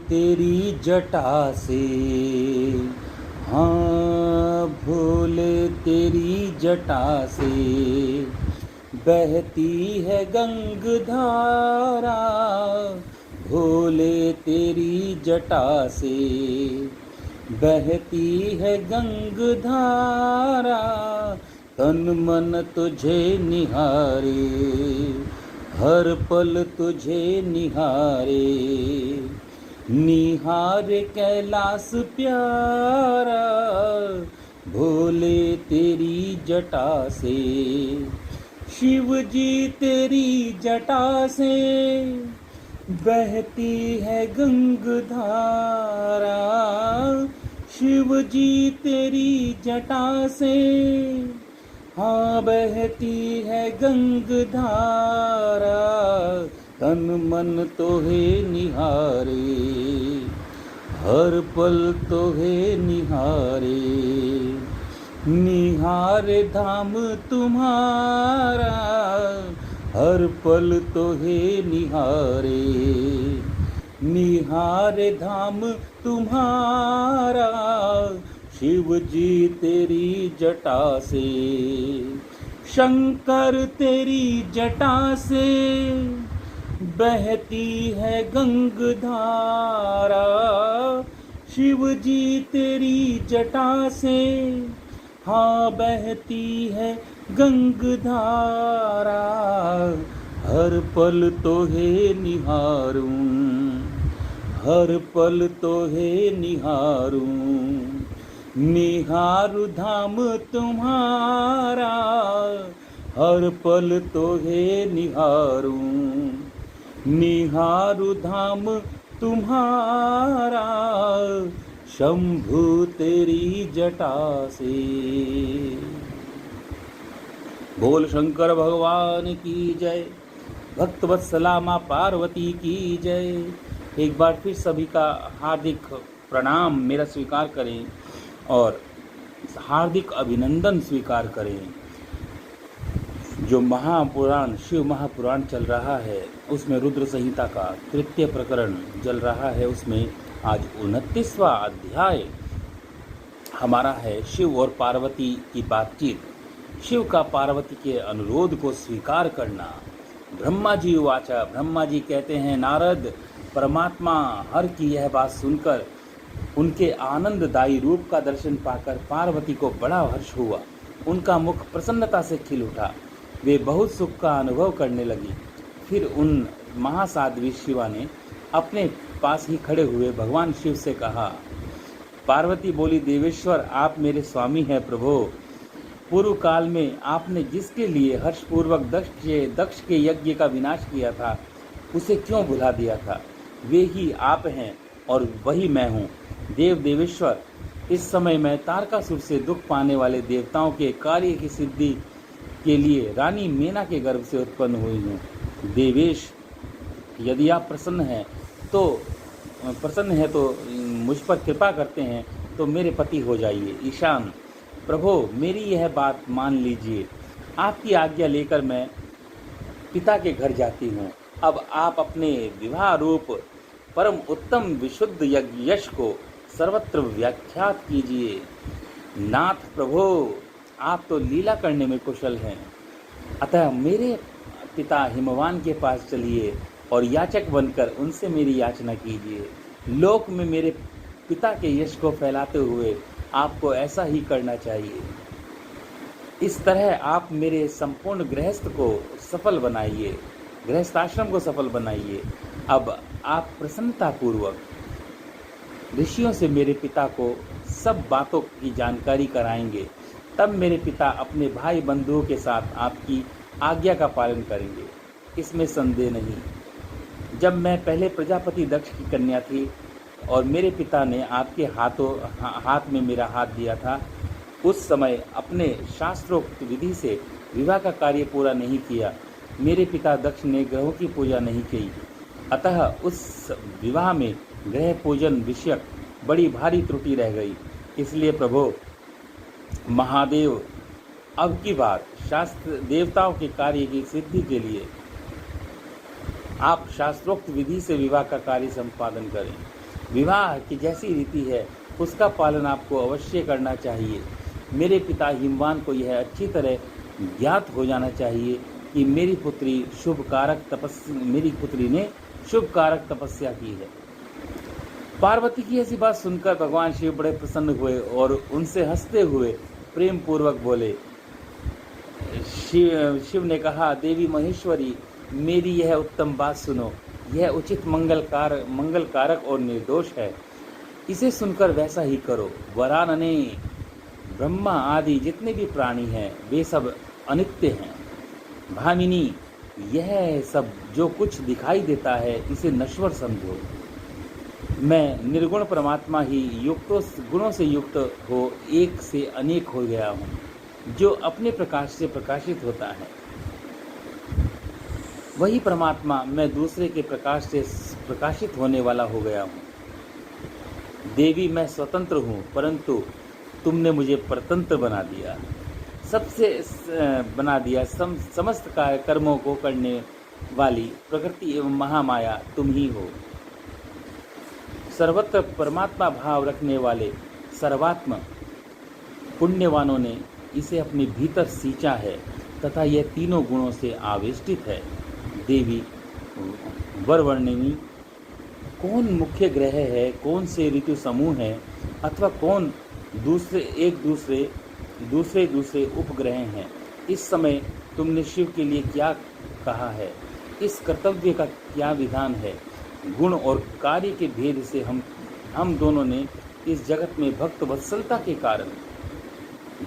तेरी जटा से, हाँ भोले तेरी जटा से बहती है गंगधारा। भोले तेरी जटा से बहती है गंगधारा। तन मन तुझे निहारे, हर पल तुझे निहारे, निहारे कैलाश प्यारा। भोले तेरी जटा से, शिव जी तेरी जटा से बहती है गंगधारा। शिव जी तेरी जटा से, हाँ बहती है गंगधारा। तन मन तोहे निहारे, हर पल तोहे निहारे, निहारे धाम तुम्हारा। हर पल तोहे निहारे, निहारे धाम तुम्हारा। शिव जी तेरी जटा से, शंकर तेरी जटा से बहती है गंगधारा। शिव जी तेरी जटा से, हाँ बहती है गंगधारा। हर पल तोहे निहारूं, हर पल तोहे निहारूं, निहारू धाम तुम्हारा। हर पल तोहे निहारूं, निहारू धाम तुम्हारा। शंभु तेरी जटा से। बोल शंकर भगवान की जय। भक्त वत्सला माँ पार्वती की जय। एक बार फिर सभी का हार्दिक प्रणाम मेरा स्वीकार करें और हार्दिक अभिनंदन स्वीकार करें। जो महापुराण शिव महापुराण चल रहा है उसमें रुद्र संहिता का तृतीय प्रकरण चल रहा है। उसमें आज 29वां अध्याय हमारा है शिव और पार्वती की बातचीत। शिव का पार्वती के अनुरोध को स्वीकार करना। ब्रह्मा जी वाचा, ब्रह्मा जी कहते हैं नारद, परमात्मा हर की यह बात सुनकर उनके आनंददायी रूप का दर्शन पाकर पार्वती को बड़ा हर्ष हुआ। उनका मुख प्रसन्नता से खिल उठा। वे बहुत सुख का अनुभव करने लगी। फिर उन महासाध्वी शिवा ने अपने पास ही खड़े हुए भगवान शिव से कहा। पार्वती बोली, देवेश्वर आप मेरे स्वामी हैं प्रभो। पूर्व काल में आपने जिसके लिए हर्षपूर्वक दक्ष के यज्ञ का विनाश किया था उसे क्यों भुला दिया था? वे ही आप हैं और वही मैं हूँ। देवेश्वर, इस समय मैं तारकासुर से दुख पाने वाले देवताओं के कार्य की सिद्धि के लिए रानी मेना के गर्भ से उत्पन्न हुई हूँ। देवेश, यदि आप प्रसन्न हैं तो मुझ पर कृपा करते हैं तो मेरे पति हो जाइए। ईशान, प्रभो मेरी यह बात मान लीजिए। आपकी आज्ञा लेकर मैं पिता के घर जाती हूँ। अब आप अपने विवाह रूप परम उत्तम विशुद्ध यश को सर्वत्र व्याख्यात कीजिए। नाथ प्रभो, आप तो लीला करने में कुशल हैं, अतः मेरे पिता हिमवान के पास चलिए और याचक बनकर उनसे मेरी याचना कीजिए। लोक में मेरे पिता के यश को फैलाते हुए आपको ऐसा ही करना चाहिए। इस तरह आप मेरे संपूर्ण गृहस्थ को सफल बनाइए, गृहस्थाश्रम को सफल बनाइए। अब आप प्रसन्नतापूर्वक ऋषियों से मेरे पिता को सब बातों की जानकारी कराएंगे। तब मेरे पिता अपने भाई बंधुओं के साथ आपकी आज्ञा का पालन करेंगे, इसमें संदेह नहीं। जब मैं पहले प्रजापति दक्ष की कन्या थी और मेरे पिता ने आपके हाथ में मेरा हाथ दिया था, उस समय अपने शास्त्रोक्त विधि से विवाह का कार्य पूरा नहीं किया। मेरे पिता दक्ष ने ग्रहों की पूजा नहीं की, अतः उस विवाह में ग्रह पूजन विषयक बड़ी भारी त्रुटि रह गई। इसलिए प्रभो महादेव, अब की बार शास्त्र देवताओं के कार्य की सिद्धि के लिए आप शास्त्रोक्त विधि से विवाह का कार्य संपादन करें। विवाह की जैसी रीति है उसका पालन आपको अवश्य करना चाहिए। मेरे पिता हिमवान को यह अच्छी तरह ज्ञात हो जाना चाहिए कि मेरी पुत्री ने शुभ कारक तपस्या की है। पार्वती की ऐसी बात सुनकर भगवान शिव बड़े प्रसन्न हुए और उनसे हंसते हुए प्रेम पूर्वक बोले। शिव ने कहा, देवी महेश्वरी, मेरी यह उत्तम बात सुनो। यह उचित मंगल कारक और निर्दोष है। इसे सुनकर वैसा ही करो। वरानने, ब्रह्मा आदि जितने भी प्राणी हैं वे सब अनित्य हैं। भामिनी, यह सब जो कुछ दिखाई देता है इसे नश्वर समझो। मैं निर्गुण परमात्मा ही गुणों से युक्त हो एक से अनेक हो गया हूँ, जो अपने प्रकाश से प्रकाशित होता है। वही परमात्मा मैं दूसरे के प्रकाश से प्रकाशित होने वाला हो गया हूँ। देवी, मैं स्वतंत्र हूँ, परंतु तुमने मुझे परतंत्र बना दिया। समस्त कर्मों को करने वाली प्रकृति एवं महामाया तुम ही हो। सर्वत्र परमात्मा भाव रखने वाले सर्वात्म पुण्यवानों ने इसे अपने भीतर सींचा है तथा यह तीनों गुणों से आवेष्टित है। देवी वरवर्णिनी, कौन मुख्य ग्रह है, कौन से ऋतु समूह है, अथवा कौन दूसरे उपग्रह हैं, इस समय तुमने शिव के लिए क्या कहा है? इस कर्तव्य का क्या विधान है? गुण और कार्य के भेद से हम दोनों ने इस जगत में भक्त वत्सलता के कारण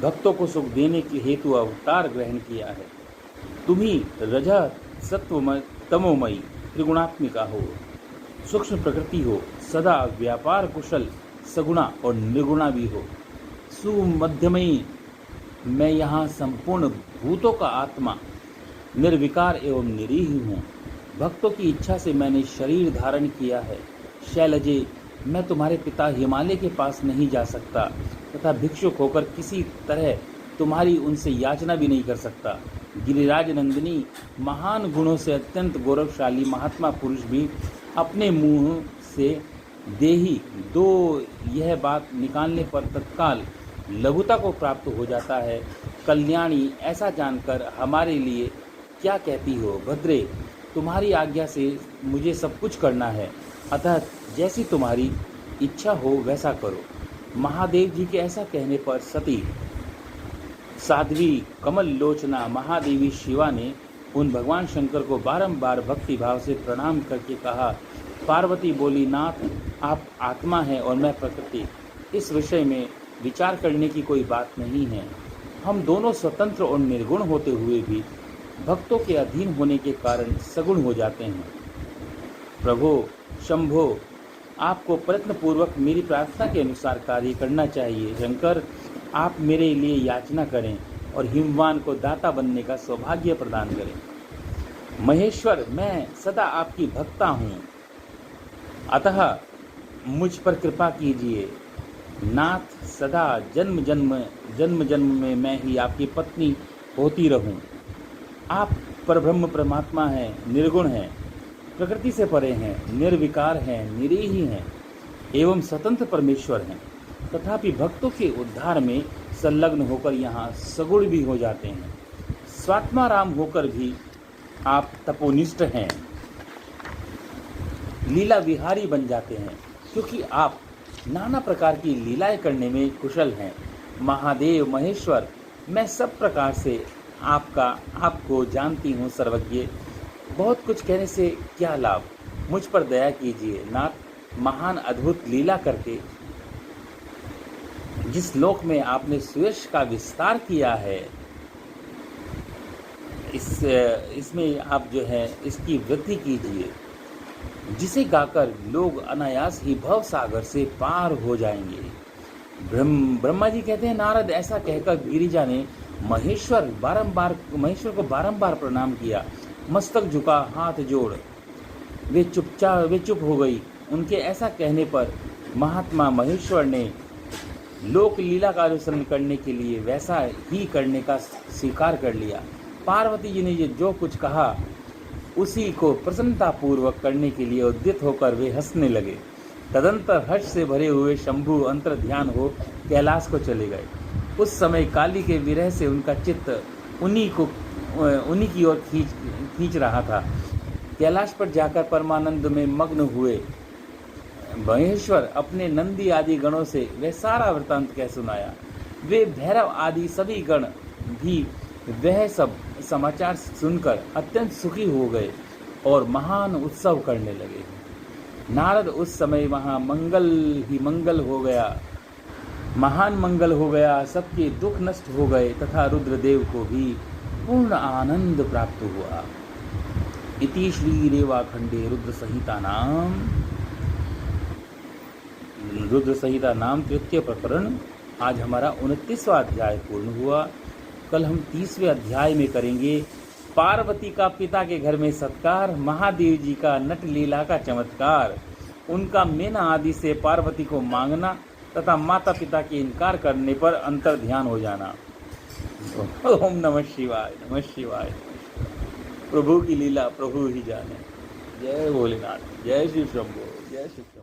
भक्तों को सुख देने के हेतु अवतार ग्रहण किया है। तुम ही रजः सत्वमय तमोमयी त्रिगुणात्मिका हो, सूक्ष्म प्रकृति हो, सदा व्यापार कुशल सगुणा और निर्गुणा भी हो। सुमध्यमयी, मैं यहाँ संपूर्ण भूतों का आत्मा निर्विकार एवं निरीह हूँ। भक्तों की इच्छा से मैंने शरीर धारण किया है। शैलजे, मैं तुम्हारे पिता हिमालय के पास नहीं जा सकता तथा भिक्षुक होकर किसी तरह तुम्हारी उनसे याचना भी नहीं कर सकता। गिरिराज नंदिनी, महान गुणों से अत्यंत गौरवशाली महात्मा पुरुष भी अपने मुंह से देही दो यह बात निकालने पर तत्काल लघुता को प्राप्त हो जाता है। कल्याणी, ऐसा जानकर हमारे लिए क्या कहती हो? भद्रे, तुम्हारी आज्ञा से मुझे सब कुछ करना है, अतः जैसी तुम्हारी इच्छा हो वैसा करो। महादेव जी के ऐसा कहने पर सती साध्वी कमल लोचना महादेवी शिवा ने उन भगवान शंकर को बारंबार भक्ति भाव से प्रणाम करके कहा। पार्वती बोली, नाथ, आप आत्मा हैं और मैं प्रकृति। इस विषय में विचार करने की कोई बात नहीं है। हम दोनों स्वतंत्र और निर्गुण होते हुए भी भक्तों के अधीन होने के कारण सगुण हो जाते हैं। प्रभो शंभो, आपको प्रयत्नपूर्वक मेरी प्रार्थना के अनुसार कार्य करना चाहिए। शंकर, आप मेरे लिए याचना करें और हिमवान को दाता बनने का सौभाग्य प्रदान करें। महेश्वर, मैं सदा आपकी भक्ता हूँ, अतः मुझ पर कृपा कीजिए। नाथ, सदा जन्म जन्म में मैं ही आपकी पत्नी होती रहूं। आप परब्रह्म परमात्मा हैं, निर्गुण हैं, प्रकृति से परे हैं, निर्विकार हैं, निरीह हैं एवं स्वतंत्र परमेश्वर हैं। तथापि भक्तों के उद्धार में संलग्न होकर यहाँ सगुण भी हो जाते हैं। स्वात्माराम होकर भी आप तपोनिष्ठ हैं, लीला विहारी बन जाते हैं, क्योंकि आप नाना प्रकार की लीलाएं करने में कुशल हैं। महादेव महेश्वर, मैं सब प्रकार से आपको जानती हूँ, सर्वज्ञ। बहुत कुछ कहने से क्या लाभ, मुझ पर दया कीजिए। नाथ, महान अद्भुत लीला करके जिस लोक में आपने सुयश का विस्तार किया है, इसमें आप जो है इसकी वृद्धि कीजिए, जिसे गाकर लोग अनायास ही भव सागर से पार हो जाएंगे। ब्रह्मा जी कहते हैं, नारद, ऐसा कहकर गिरिजा ने महेश्वर को बारंबार प्रणाम किया। मस्तक झुका, हाथ जोड़ वे चुप हो गई। उनके ऐसा कहने पर महात्मा महेश्वर ने लोक लीला का अनुसरण करने के लिए वैसा ही करने का स्वीकार कर लिया। पार्वती जी ने जो कुछ कहा उसी को प्रसन्नतापूर्वक करने के लिए उद्यत होकर वे हंसने लगे। तदंतर हर्ष से भरे हुए शंभु अंतर ध्यान हो कैलाश को चले गए। उस समय काली के विरह से उनका चित्त उन्हीं की ओर खींच रहा था। कैलाश पर जाकर परमानंद में मग्न हुए महेश्वर अपने नंदी आदि गणों से वह सारा वृतांत कह सुनाया। वे भैरव आदि सभी गण भी वह सब समाचार सुनकर अत्यंत सुखी हो गए और महान उत्सव करने लगे। नारद उस समय वहाँ मंगल हो गया, महान मंगल हो गया, सबके दुख नष्ट हो गए तथा रुद्रदेव को भी पूर्ण आनंद प्राप्त हुआ। इति श्री रेवाखंडे रुद्र संहिता नाम तृतीय प्रकरण। आज हमारा 29वां अध्याय पूर्ण हुआ। कल हम 30वें अध्याय में करेंगे पार्वती का पिता के घर में सत्कार, महादेव जी का नट लीला का चमत्कार, उनका मेना आदि से पार्वती को मांगना तथा माता पिता के इनकार करने पर अंतर ध्यान हो जाना। ओम नमः शिवाय, नमः शिवाय। प्रभु की लीला प्रभु ही जाने। जय भोलेनाथ, जय शिव शंभो, जय शिव शंभो।